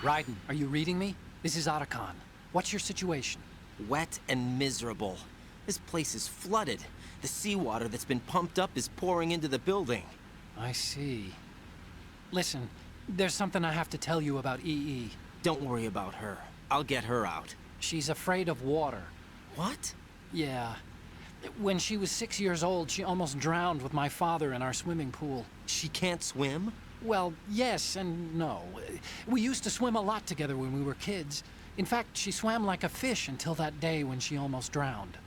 Raiden, are you reading me? This is Otacon. What's your situation? Wet and miserable. This place is flooded. The seawater that's been pumped up is pouring into the building. I see. Listen, there's something I have to tell you about EE. Don't worry about her. I'll get her out. She's afraid of water. What? Yeah. When she was 6 years old, she almost drowned with my father in our swimming pool. She can't swim? Well, yes and no. We used to swim a lot together when we were kids. In fact, she swam like a fish until that day when she almost drowned.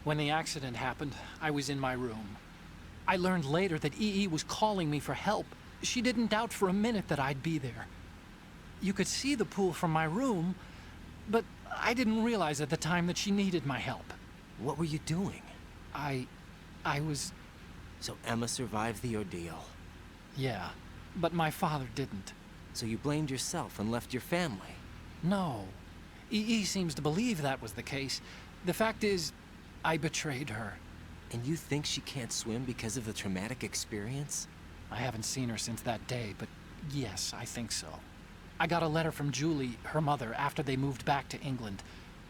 When the accident happened, I was in my room. I learned later that EE was calling me for help. She didn't doubt for a minute that I'd be there. You could see the pool from my room, but I didn't realize at the time that she needed my help. What were you doing? I was... So Emma survived the ordeal. Yeah, but my father didn't. So you blamed yourself and left your family? No. EE seems to believe that was the case. The fact is, I betrayed her. And you think she can't swim because of the traumatic experience? I haven't seen her since that day, but yes, I think so. I got a letter from Julie, her mother, after they moved back to England.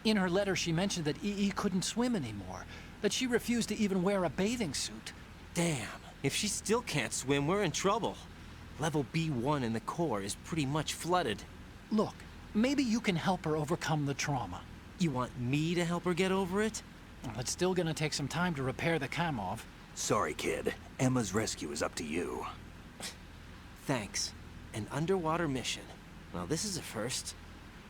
In her letter, she mentioned that EE couldn't swim anymore, that she refused to even wear a bathing suit. Damn, if she still can't swim, we're in trouble. Level B1 in the core is pretty much flooded. Look, maybe you can help her overcome the trauma. You want me to help her get over it? Well, it's still gonna take some time to repair the Kamov. Sorry, kid. Emma's rescue is up to you. Thanks. An underwater mission. Well, this is a first.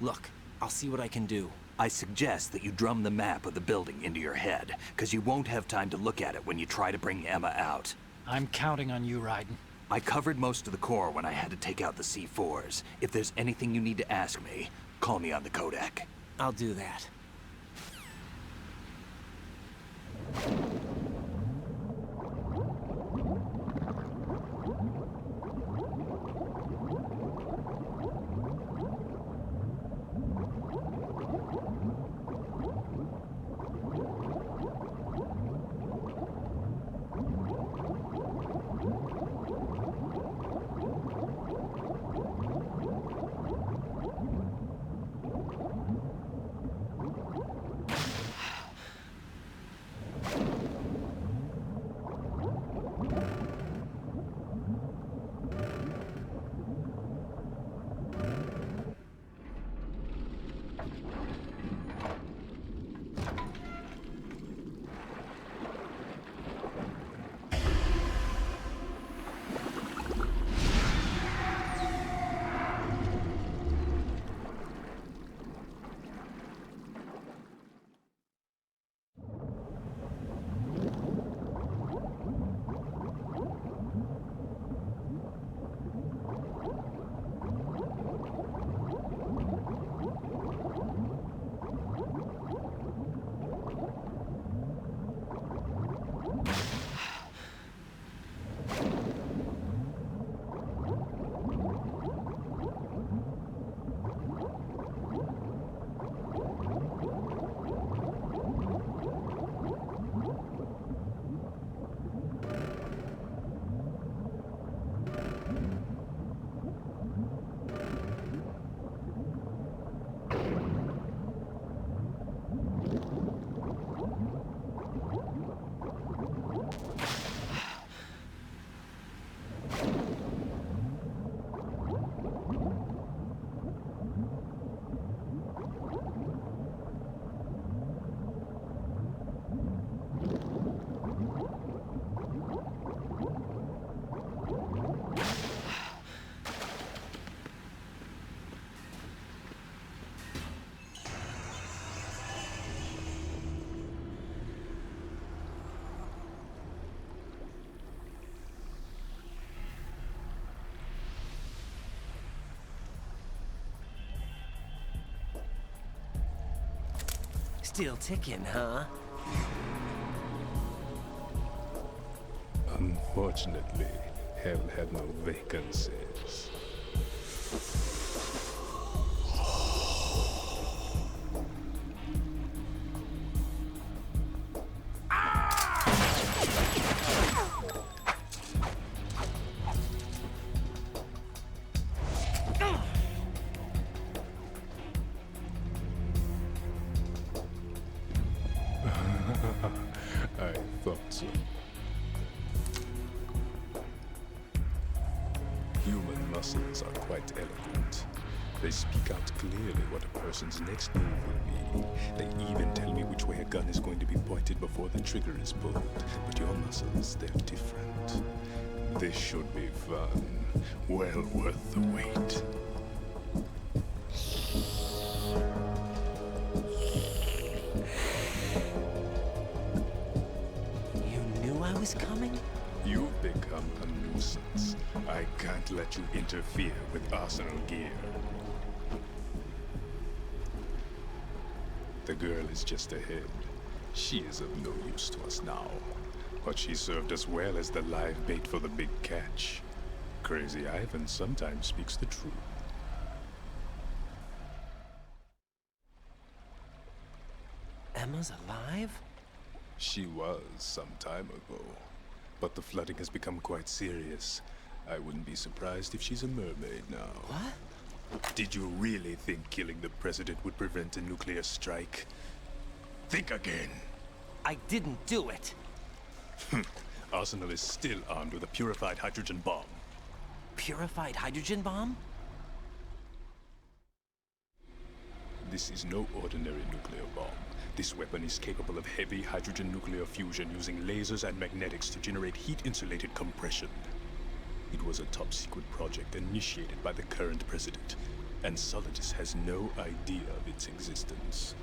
Look, I'll see what I can do. I suggest that you drum the map of the building into your head, because you won't have time to look at it when you try to bring Emma out. I'm counting on you, Raiden. I covered most of the core when I had to take out the C4s. If there's anything you need to ask me, call me on the codec. I'll do that. Still ticking, huh? Unfortunately, hell had no vacancies. muscles are quite eloquent. They speak out clearly what a person's next move will be. They even tell me which way a gun is going to be pointed before the trigger is pulled. But your muscles, they're different. This should be fun. Well worth the wait. You knew I was coming? You've become a nuisance. I can't let you interfere with Arsenal gear. The girl is just ahead. She is of no use to us now. But she served us well as the live bait for the big catch. Crazy Ivan sometimes speaks the truth. Emma's alive? She was some time ago. But the flooding has become quite serious. I wouldn't be surprised if she's a mermaid now. What? Did you really think killing the president would prevent a nuclear strike? Think again. I didn't do it. Arsenal is still armed with a purified hydrogen bomb. Purified hydrogen bomb? This is no ordinary nuclear bomb. This weapon is capable of heavy hydrogen nuclear fusion using lasers and magnetics to generate heat-insulated compression. It was a top-secret project initiated by the current president, and Solidus has no idea of its existence.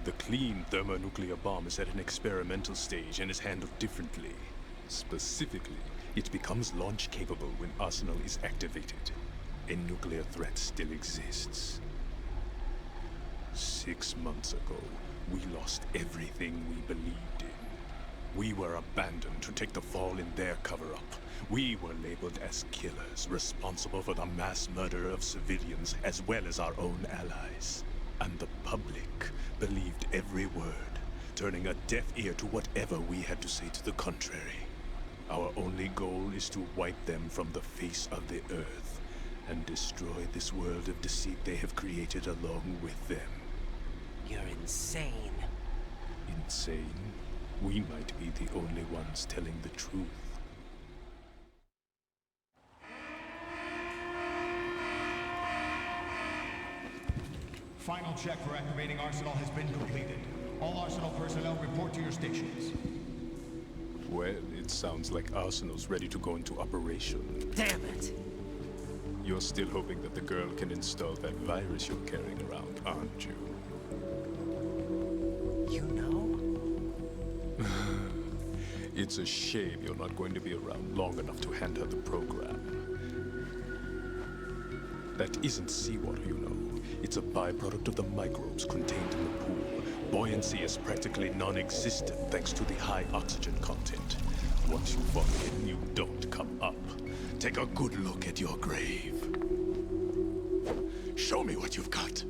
The clean thermonuclear bomb is at an experimental stage and is handled differently. Specifically, it becomes launch-capable when Arsenal is activated. A nuclear threat still exists. 6 months ago, we lost everything we believed in. We were abandoned to take the fall in their cover-up. We were labeled as killers, responsible for the mass murder of civilians as well as our own allies. And the public believed every word, turning a deaf ear to whatever we had to say to the contrary. Our only goal is to wipe them from the face of the earth and destroy this world of deceit they have created along with them. You're insane. Insane? We might be the only ones telling the truth. Final check for activating Arsenal has been completed. All Arsenal personnel report to your stations. Well, it sounds like Arsenal's ready to go into operation. Damn it! You're still hoping that the girl can install that virus you're carrying around, aren't you? You know? It's a shame you're not going to be around long enough to hand her the program. That isn't seawater, you know. It's a byproduct of the microbes contained in the pool. Buoyancy is practically non-existent thanks to the high oxygen content. Once you fall in, you don't come up. Take a good look at your grave. Show me what you've got.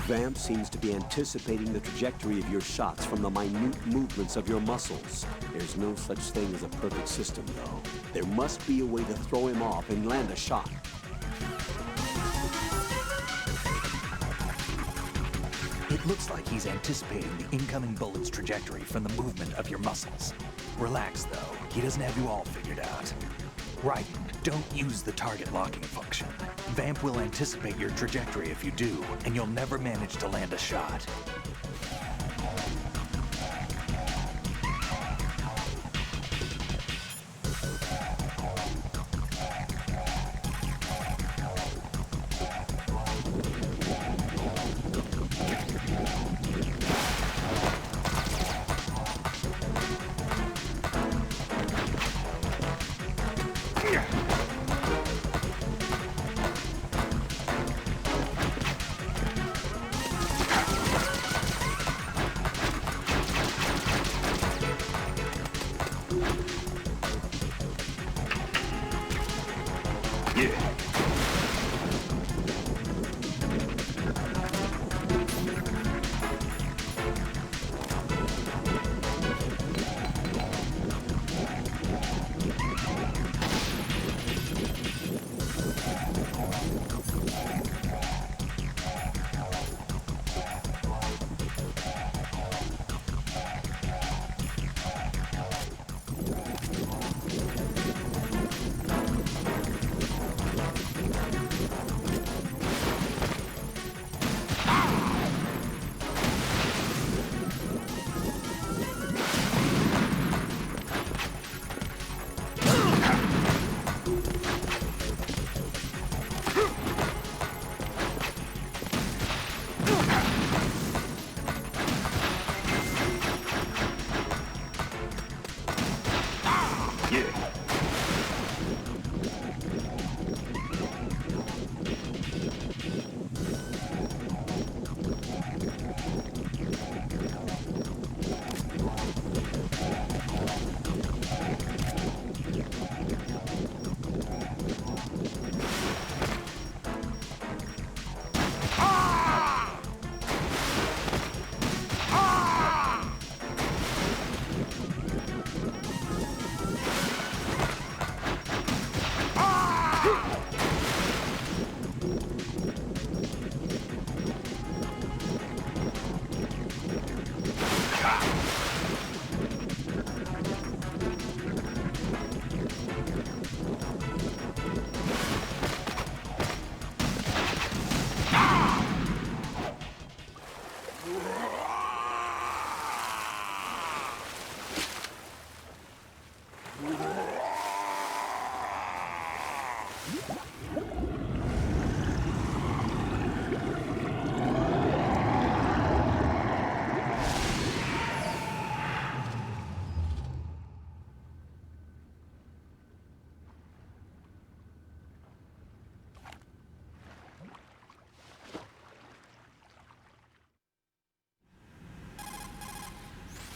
Vamp seems to be anticipating the trajectory of your shots from the minute movements of your muscles. There's no such thing as a perfect system, though. There must be a way to throw him off and land a shot. It looks like he's anticipating the incoming bullet's trajectory from the movement of your muscles. Relax, though. He doesn't have you all figured out. Right. Don't use the target locking function. Vamp will anticipate your trajectory if you do, and you'll never manage to land a shot.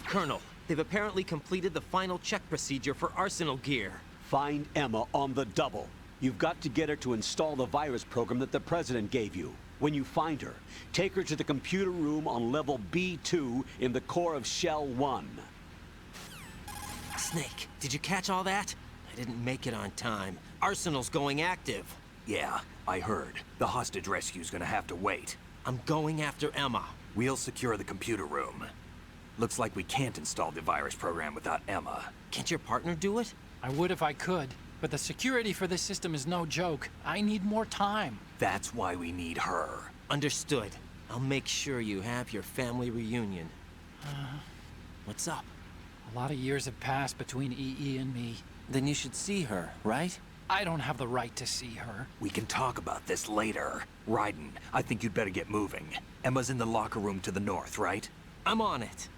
Colonel, they've apparently completed the final check procedure for arsenal gear. Find Emma on the double. You've got to get her to install the virus program that the President gave you. When you find her, take her to the computer room on level B2 in the core of Shell 1. Snake, did you catch all that? I didn't make it on time. Arsenal's going active. Yeah, I heard. The hostage rescue's gonna have to wait. I'm going after Emma. We'll secure the computer room. Looks like we can't install the virus program without Emma. Can't your partner do it? I would if I could, but the security for this system is no joke. I need more time. That's why we need her. Understood. I'll make sure you have your family reunion. What's up? A lot of years have passed between EE and me. Then you should see her, right? I don't have the right to see her. We can talk about this later. Raiden, I think you'd better get moving. Emma's in the locker room to the north, right? I'm on it.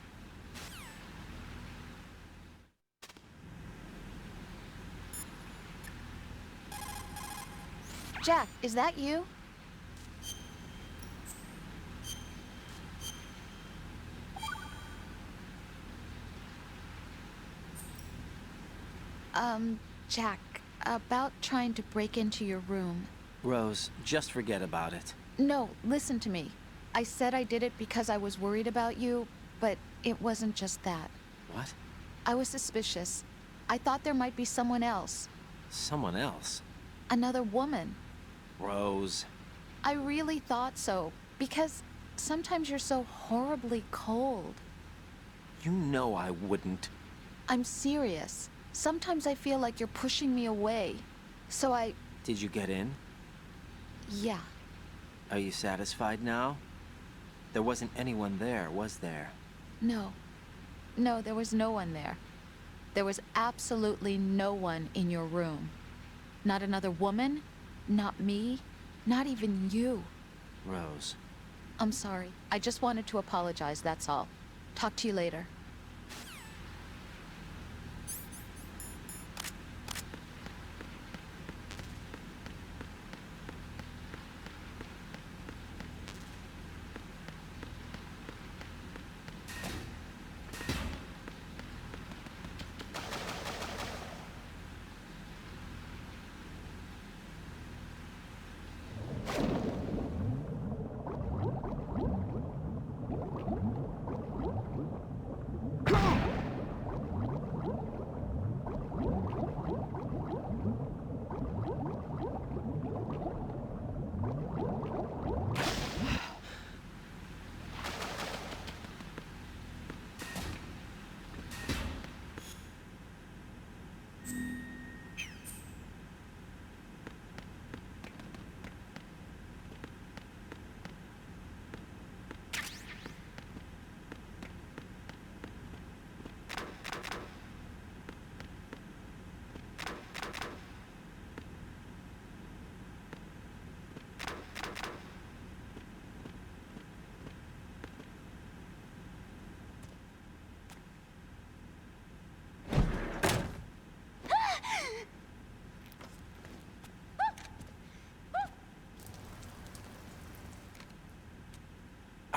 Jack, is that you? Jack, about trying to break into your room. Rose, just forget about it. No, listen to me. I said I did it because I was worried about you, but it wasn't just that. What? I was suspicious. I thought there might be someone else. Someone else? Another woman. Rose. I really thought so, because sometimes you're so horribly cold. You know I wouldn't. I'm serious. Sometimes I feel like you're pushing me away. So I... Did you get in? Yeah. Are you satisfied now? There wasn't anyone there, was there? No. No, there was no one there. There was absolutely no one in your room. Not another woman, not me, not even you. Rose. I'm sorry. I just wanted to apologize, that's all. Talk to you later.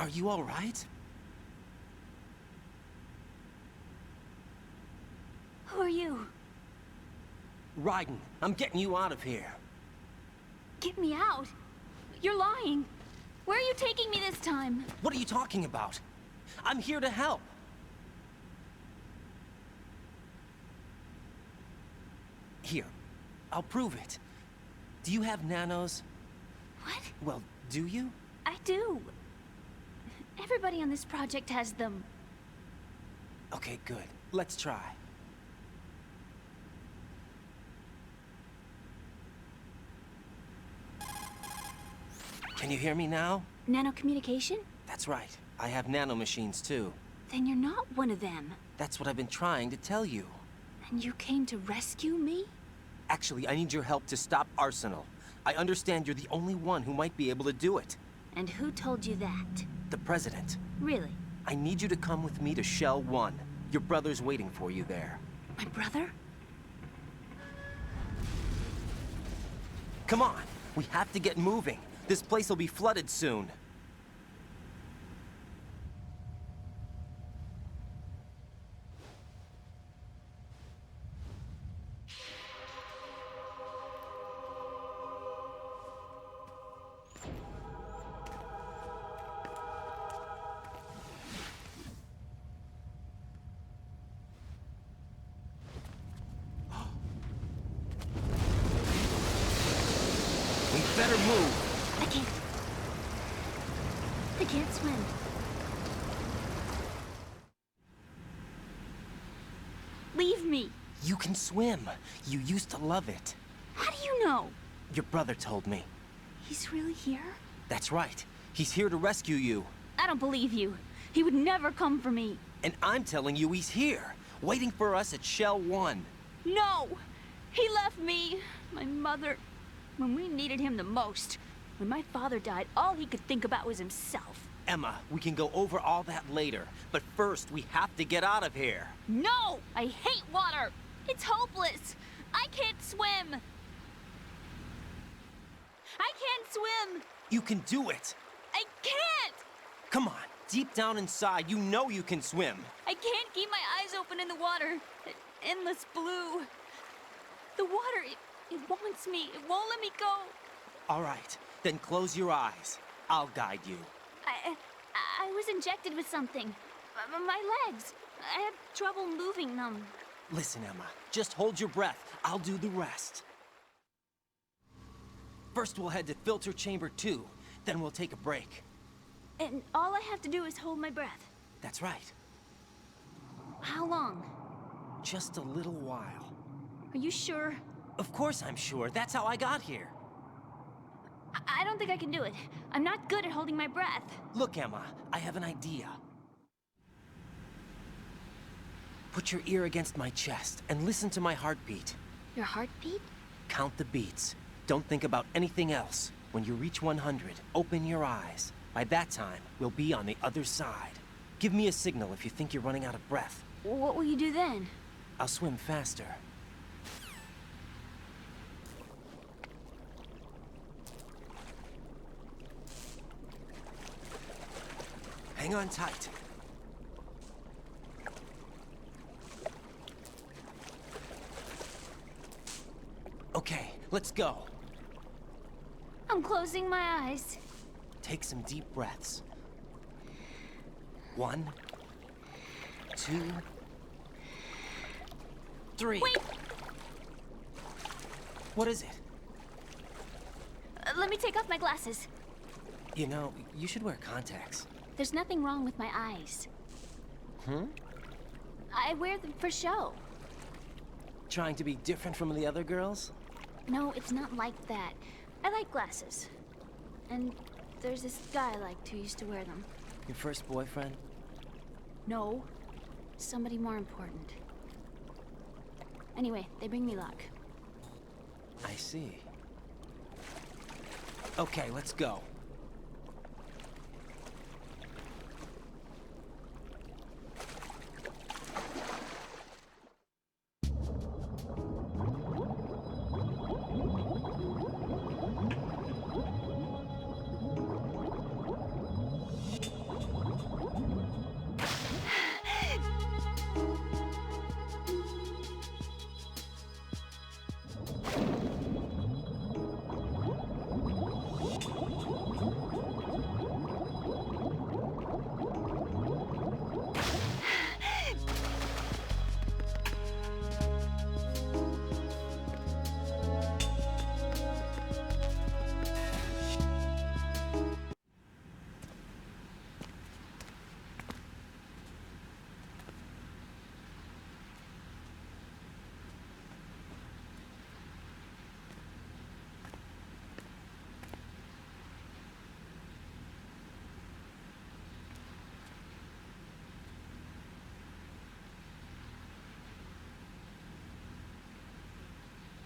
Are you all right? Who are you? Raiden, I'm getting you out of here. Get me out. You're lying. Where are you taking me this time? What are you talking about? I'm here to help. Here, I'll prove it. Do you have nanos? What? Well, do you? I do. Everybody on this project has them. Okay, good. Let's try. Can you hear me now? Nanocommunication? That's right. I have nanomachines too. Then you're not one of them. That's what I've been trying to tell you. And you came to rescue me? Actually, I need your help to stop Arsenal. I understand you're the only one who might be able to do it. And who told you that? The President. Really? I need you to come with me to Shell 1. Your brother's waiting for you there. My brother? Come on, we have to get moving. This place will be flooded soon. We better move. I can't. I can't swim. Leave me. You can swim. You used to love it. How do you know? Your brother told me. He's really here? That's right. He's here to rescue you. I don't believe you. He would never come for me. And I'm telling you he's here, waiting for us at Shell 1. No! He left me, my mother, when we needed him the most. When my father died, all he could think about was himself. Emma, we can go over all that later, but first we have to get out of here. No! I hate water! It's hopeless! I can't swim! I can't swim! You can do it. I can't! Come on, deep down inside, you know you can swim. I can't keep my eyes open in the water. Endless blue. The water, it wants me. It won't let me go. All right, then close your eyes. I'll guide you. I was injected with something. My legs. I have trouble moving them. Listen, Emma, just hold your breath. I'll do the rest. First, we'll head to filter chamber 2. Then we'll take a break. And all I have to do is hold my breath. That's right. How long? Just a little while. Are you sure? Of course I'm sure. That's how I got here. I don't think I can do it. I'm not good at holding my breath. Look, Emma, I have an idea. Put your ear against my chest and listen to my heartbeat. Your heartbeat? Count the beats. Don't think about anything else. When you reach 100, open your eyes. By that time, we'll be on the other side. Give me a signal if you think you're running out of breath. What will you do then? I'll swim faster. Hang on tight. Okay, let's go. I'm closing my eyes. Take some deep breaths. 1, 2, 3. Wait! What is it? Let me take off my glasses. You know, you should wear contacts. There's nothing wrong with my eyes. Hmm? I wear them for show. Trying to be different from the other girls? No, it's not like that. I like glasses. And there's this guy I liked who used to wear them. Your first boyfriend? No. Somebody more important. Anyway, they bring me luck. I see. Okay, let's go.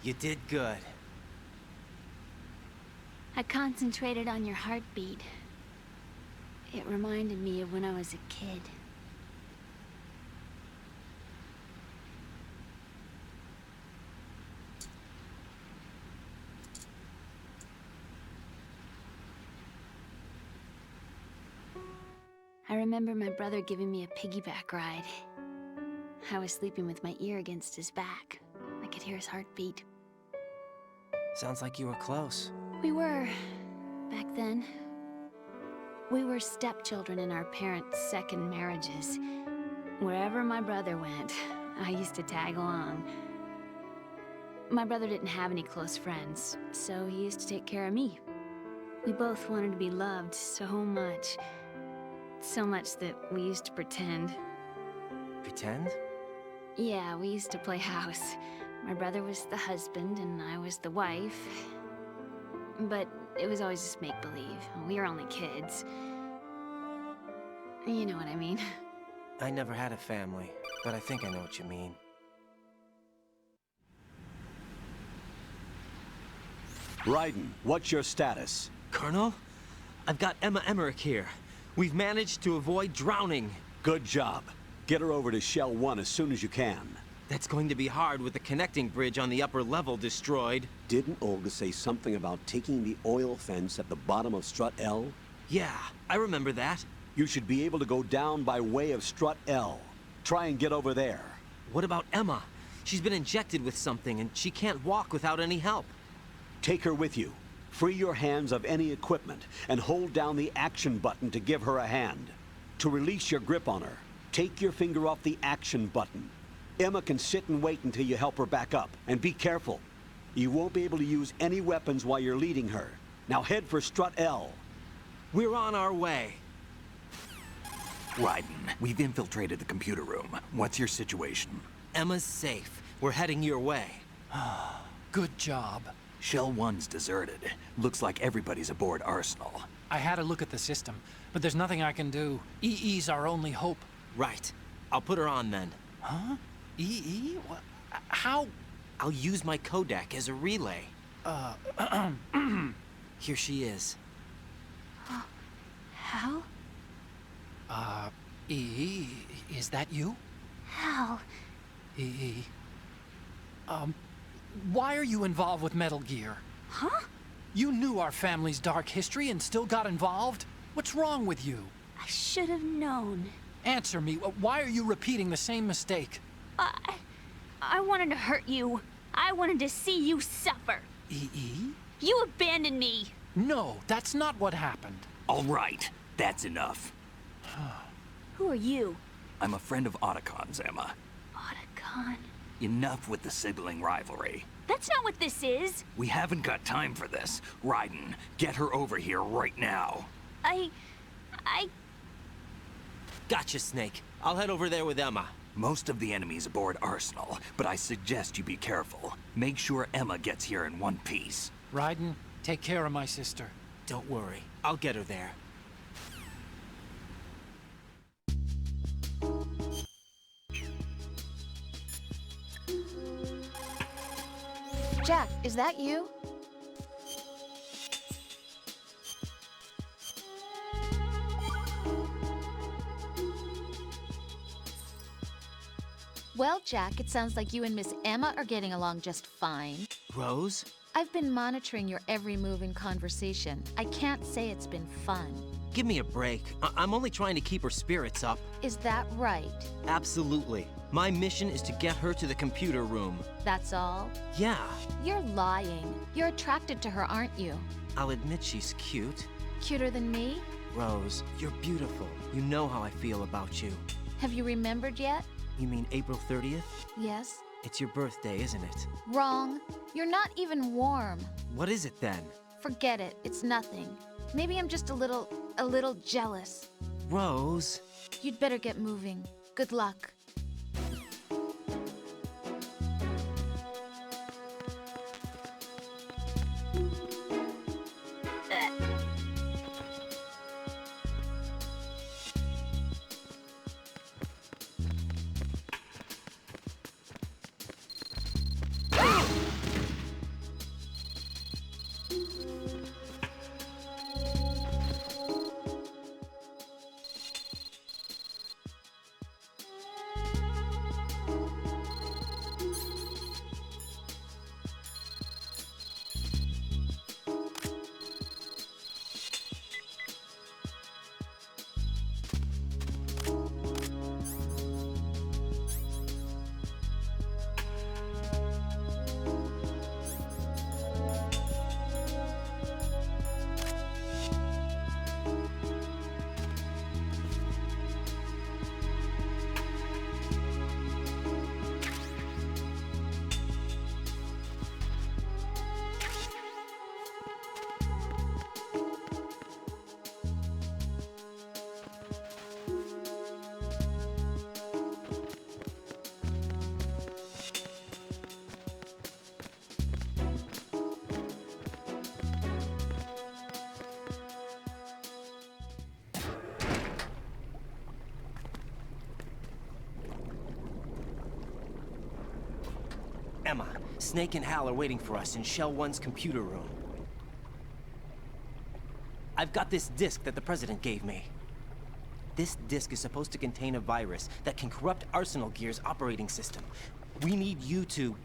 You did good. I concentrated on your heartbeat. It reminded me of when I was a kid. I remember my brother giving me a piggyback ride. I was sleeping with my ear against his back. I could hear his heartbeat. Sounds like you were close. We were, back then. We were stepchildren in our parents' second marriages. Wherever my brother went, I used to tag along. My brother didn't have any close friends, so he used to take care of me. We both wanted to be loved so much. So much that we used to pretend. Pretend? Yeah, we used to play house. My brother was the husband and I was the wife. But it was always just make-believe. We were only kids. You know what I mean. I never had a family, but I think I know what you mean. Raiden, what's your status? Colonel? I've got Emma Emmerich here. We've managed to avoid drowning. Good job. Get her over to Shell 1 as soon as you can. That's going to be hard with the connecting bridge on the upper level destroyed. Didn't Olga say something about taking the oil fence at the bottom of Strut L? Yeah, I remember that. You should be able to go down by way of Strut L. Try and get over there. What about Emma? She's been injected with something and she can't walk without any help. Take her with you. Free your hands of any equipment and hold down the action button to give her a hand. To release your grip on her, take your finger off the action button. Emma can sit and wait until you help her back up. And be careful. You won't be able to use any weapons while you're leading her. Now head for Strut L. We're on our way. Raiden, we've infiltrated the computer room. What's your situation? Emma's safe. We're heading your way. Good job. Shell 1's deserted. Looks like everybody's aboard Arsenal. I had a look at the system, but there's nothing I can do. EE's our only hope. Right. I'll put her on then. Huh? EE? What? How? I'll use my Kodak as a relay. Here she is. Hal? EE, is that you? Hal? EE. Why are you involved with Metal Gear? Huh? You knew our family's dark history and still got involved? What's wrong with you? I should have known. Answer me. Why are you repeating the same mistake? I wanted to hurt you. I wanted to see you suffer. EE? You abandoned me. No, that's not what happened. All right, that's enough. Who are you? I'm a friend of Otacon's, Emma. Otacon? Enough with the sibling rivalry. That's not what this is. We haven't got time for this. Raiden, get her over here right now. I... Gotcha, Snake. I'll head over there with Emma. Most of the enemy's aboard Arsenal, but I suggest you be careful. Make sure Emma gets here in one piece. Raiden, take care of my sister. Don't worry. I'll get her there. Jack, is that you? Well, Jack, it sounds like you and Miss Emma are getting along just fine. Rose? I've been monitoring your every move and conversation. I can't say it's been fun. Give me a break. I'm only trying to keep her spirits up. Is that right? Absolutely. My mission is to get her to the computer room. That's all? Yeah. You're lying. You're attracted to her, aren't you? I'll admit she's cute. Cuter than me? Rose, you're beautiful. You know how I feel about you. Have you remembered yet? You mean April 30th? Yes. It's your birthday, isn't it? Wrong. You're not even warm. What is it then? Forget it. It's nothing. Maybe I'm just a little jealous. Rose. You'd better get moving. Good luck. Emma, Snake and Hal are waiting for us in Shell 1's computer room. I've got this disk that the President gave me. This disk is supposed to contain a virus that can corrupt Arsenal Gear's operating system. We need you to...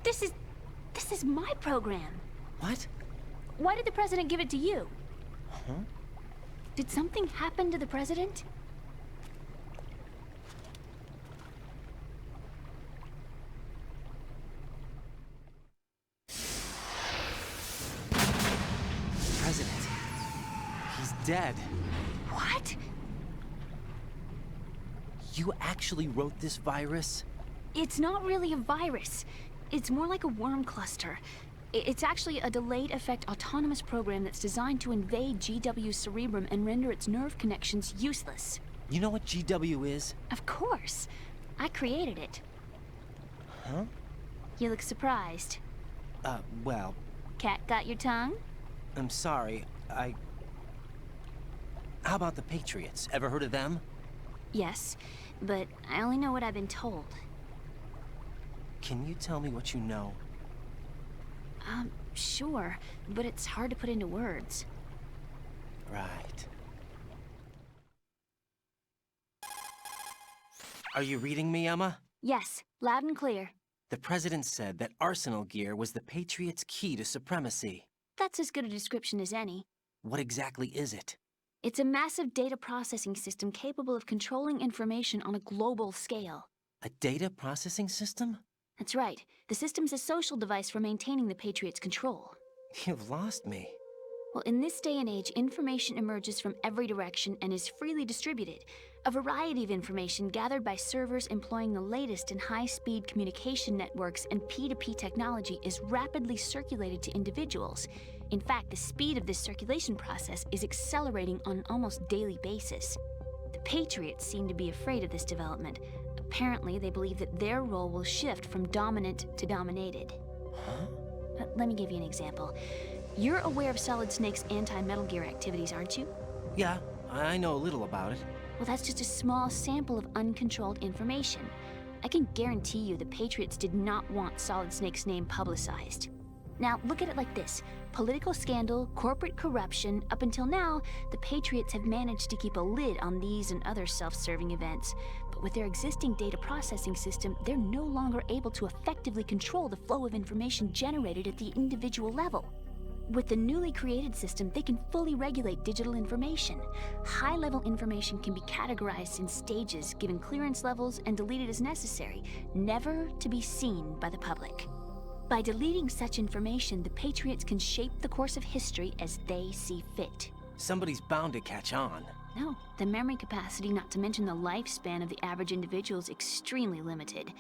This is my program. What? Why did the President give it to you? Huh? Did something happen to the President? President. He's dead. What? You actually wrote this virus? It's not really a virus. It's more like a worm cluster. It's actually a delayed effect autonomous program that's designed to invade GW's cerebrum and render its nerve connections useless. You know what GW is? Of course. I created it. Huh? You look surprised. Well, Cat got your tongue? I'm sorry. How about the Patriots? Ever heard of them? Yes, but I only know what I've been told. Can you tell me what you know? Sure, but it's hard to put into words. Right. Are you reading me, Emma? Yes, loud and clear. The President said that Arsenal Gear was the Patriots' key to supremacy. That's as good a description as any. What exactly is it? It's a massive data processing system capable of controlling information on a global scale. A data processing system? That's right. The system's a social device for maintaining the Patriots' control. You've lost me. Well, in this day and age, information emerges from every direction and is freely distributed. A variety of information gathered by servers employing the latest in high-speed communication networks and P2P technology is rapidly circulated to individuals. In fact, the speed of this circulation process is accelerating on an almost daily basis. The Patriots seem to be afraid of this development. Apparently, they believe that their role will shift from dominant to dominated. Huh? Let me give you an example. You're aware of Solid Snake's anti-Metal Gear activities, aren't you? Yeah, I know a little about it. Well, that's just a small sample of uncontrolled information. I can guarantee you the Patriots did not want Solid Snake's name publicized. Now, look at it like this. Political scandal, corporate corruption, up until now, the Patriots have managed to keep a lid on these and other self-serving events. But with their existing data processing system, they're no longer able to effectively control the flow of information generated at the individual level. With the newly created system, they can fully regulate digital information. High-level information can be categorized in stages, given clearance levels, and deleted as necessary, never to be seen by the public. By deleting such information, the Patriots can shape the course of history as they see fit. Somebody's bound to catch on. No, the memory capacity, not to mention the lifespan of the average individual, is extremely limited.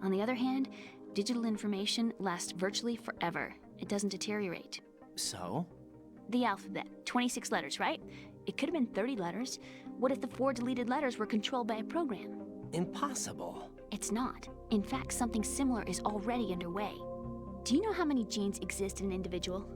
On the other hand, digital information lasts virtually forever. It doesn't deteriorate. So? The alphabet, 26 letters, right? It could have been 30 letters. What if the 4 deleted letters were controlled by a program? Impossible. It's not. In fact, something similar is already underway. Do you know how many genes exist in an individual?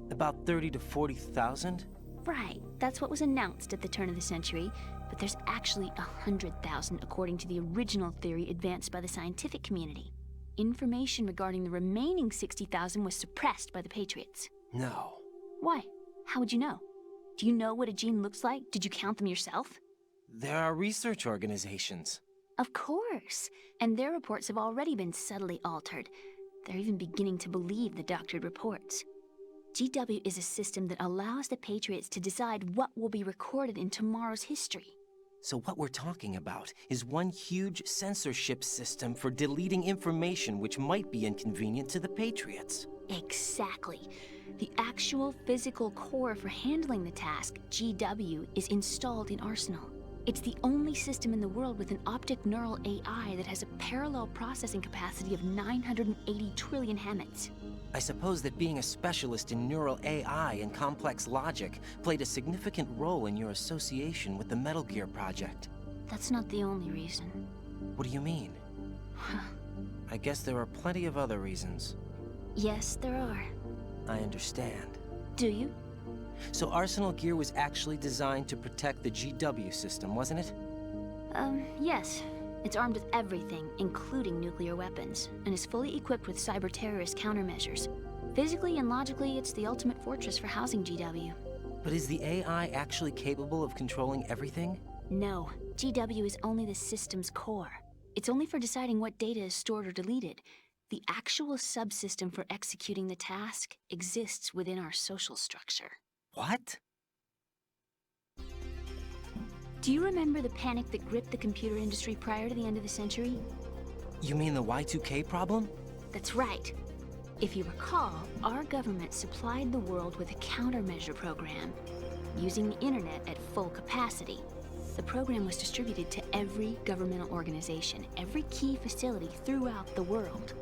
About 30 to 40,000? Right, that's what was announced at the turn of the century, but there's actually 100,000 according to the original theory advanced by the scientific community. Information regarding the remaining 60,000 was suppressed by the Patriots. No. Why? How would you know? Do you know what a gene looks like? Did you count them yourself? There are research organizations. Of course, and their reports have already been subtly altered. They're even beginning to believe the doctored reports. GW is a system that allows the Patriots to decide what will be recorded in tomorrow's history. So what we're talking about is one huge censorship system for deleting information which might be inconvenient to the Patriots. Exactly. The actual physical core for handling the task, GW, is installed in Arsenal. It's the only system in the world with an optic neural AI that has a parallel processing capacity of 980 trillion Hammets. I suppose that being a specialist in neural AI and complex logic played a significant role in your association with the Metal Gear project. That's not the only reason. What do you mean? I guess there are plenty of other reasons. Yes, there are. I understand. Do you? So Arsenal Gear was actually designed to protect the GW system, wasn't it? Yes. It's armed with everything, including nuclear weapons, and is fully equipped with cyber-terrorist countermeasures. Physically and logically, it's the ultimate fortress for housing GW. But is the AI actually capable of controlling everything? No, GW is only the system's core. It's only for deciding what data is stored or deleted. The actual subsystem for executing the task exists within our social structure. What? Do you remember the panic that gripped the computer industry prior to the end of the century? You mean the Y2K problem? That's right. If you recall, our government supplied the world with a countermeasure program, using the internet at full capacity. The program was distributed to every governmental organization, every key facility throughout the world.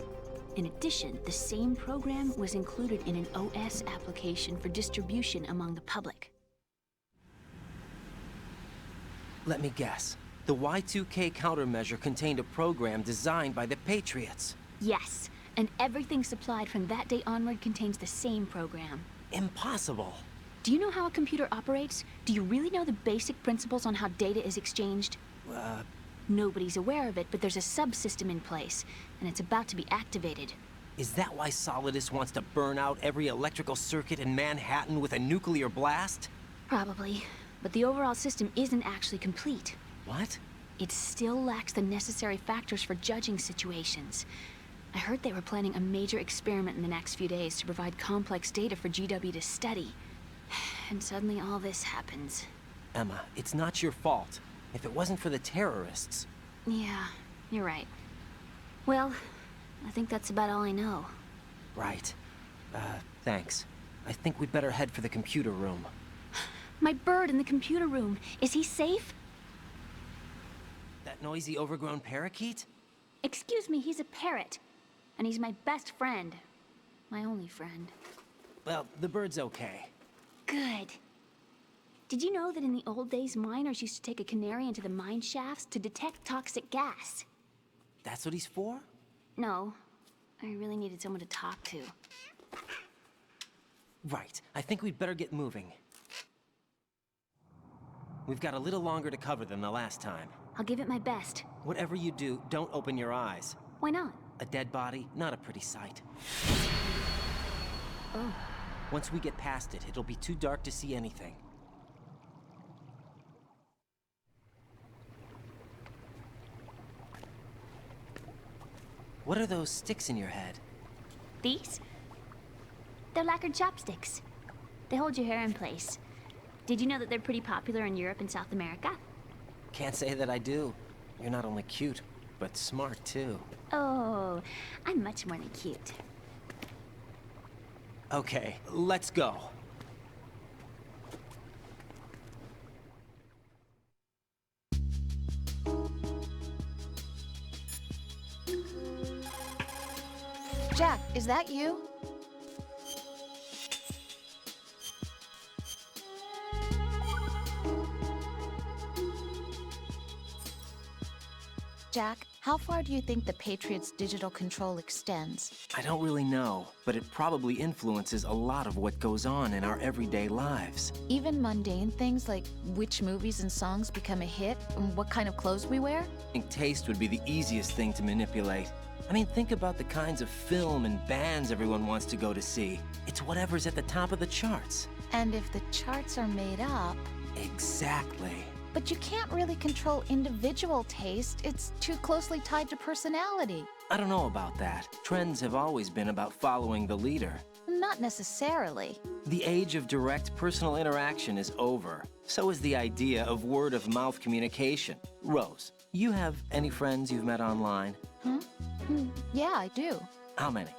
In addition, the same program was included in an OS application for distribution among the public. Let me guess. The Y2K countermeasure contained a program designed by the Patriots. Yes, and everything supplied from that day onward contains the same program. Impossible. Do you know how a computer operates? Do you really know the basic principles on how data is exchanged? Nobody's aware of it, but there's a subsystem in place, and it's about to be activated. Is that why Solidus wants to burn out every electrical circuit in Manhattan with a nuclear blast? Probably, but the overall system isn't actually complete. What? It still lacks the necessary factors for judging situations. I heard they were planning a major experiment in the next few days to provide complex data for GW to study. And suddenly all this happens. Emma, it's not your fault. If it wasn't for the terrorists... Yeah, you're right. Well, I think that's about all I know. Right. Thanks. I think we'd better head for the computer room. My bird in the computer room. Is he safe? That noisy, overgrown parakeet? Excuse me, he's a parrot. And he's my best friend. My only friend. Well, the bird's okay. Good. Did you know that in the old days, miners used to take a canary into the mine shafts to detect toxic gas? That's what he's for? No. I really needed someone to talk to. Right. I think we'd better get moving. We've got a little longer to cover than the last time. I'll give it my best. Whatever you do, don't open your eyes. Why not? A dead body, not a pretty sight. Oh. Once we get past it, it'll be too dark to see anything. What are those sticks in your head? These? They're lacquered chopsticks. They hold your hair in place. Did you know that they're pretty popular in Europe and South America? Can't say that I do. You're not only cute, but smart too. Oh, I'm much more than cute. Okay, let's go. Jack, is that you? Jack, how far do you think the Patriots' digital control extends? I don't really know, but it probably influences a lot of what goes on in our everyday lives. Even mundane things like which movies and songs become a hit and what kind of clothes we wear? I think taste would be the easiest thing to manipulate. I mean, think about the kinds of film and bands everyone wants to go to see. It's whatever's at the top of the charts. And if the charts are made up... Exactly. But you can't really control individual taste. It's too closely tied to personality. I don't know about that. Trends have always been about following the leader. Not necessarily. The age of direct personal interaction is over. So is the idea of word-of-mouth communication. Rose, you have any friends you've met online? Yeah, I do. How many?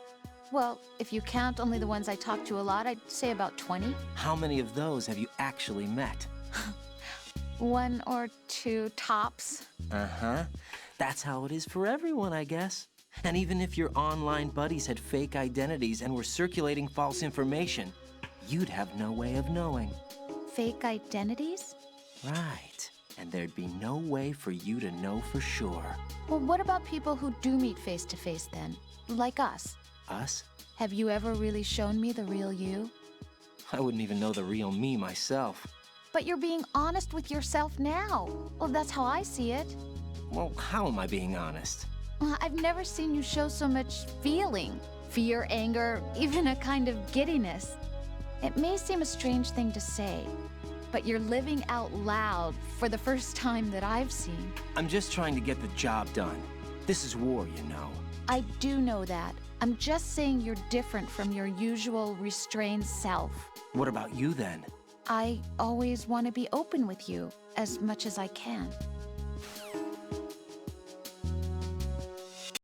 Well, if you count only the ones I talk to a lot, I'd say about 20. How many of those have you actually met? 1 or 2 tops. Uh-huh. That's how it is for everyone, I guess. And even if your online buddies had fake identities and were circulating false information, you'd have no way of knowing. Fake identities? Right. And there'd be no way for you to know for sure. Well, what about people who do meet face-to-face then? Like us. Us? Have you ever really shown me the real you? I wouldn't even know the real me myself. But you're being honest with yourself now. Well, that's how I see it. Well, how am I being honest? Well, I've never seen you show so much feeling. Fear, anger, even a kind of giddiness. It may seem a strange thing to say, but you're living out loud for the first time that I've seen. I'm just trying to get the job done. This is war, you know. I do know that. I'm just saying you're different from your usual restrained self. What about you then? I always want to be open with you as much as I can.